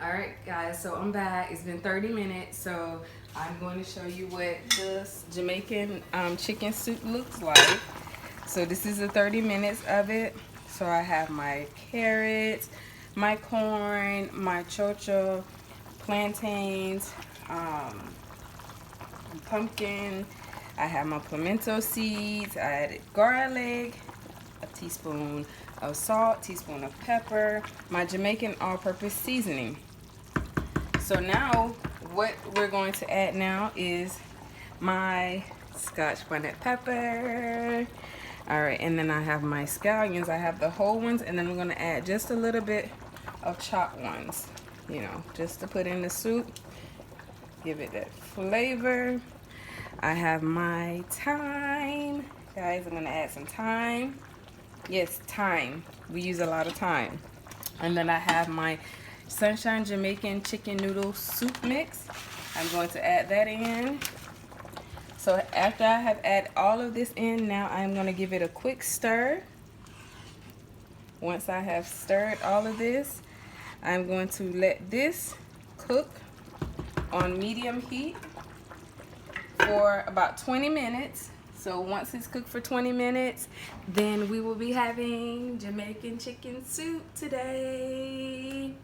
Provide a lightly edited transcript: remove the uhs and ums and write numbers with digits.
Alright guys, so I'm back. It's been 30 minutes, so I'm going to show you what this Jamaican chicken soup looks like. So this is the 30 minutes of it. So I have my carrots, my corn, my chocho, plantains, pumpkin. I have my pimento seeds. I added garlic, a teaspoon of salt, teaspoon of pepper, my Jamaican all-purpose seasoning. So now what we're going to add now is my scotch bonnet pepper. All right, and then I have my scallions. I have the whole ones, and then we're going to add just a little bit of chopped ones, you know, just to put in the soup, give it that flavor. I have my thyme. Guys, I'm going to add some thyme. Yes, thyme. We use a lot of thyme. And then I have my Sunshine Jamaican chicken noodle soup mix. I'm going to add that in. So after I have added all of this in, now I'm going to give it a quick stir. Once I have stirred all of this, I'm going to let this cook on medium heat for about 20 minutes. So once it's cooked for 20 minutes, then we will be having Jamaican chicken soup today.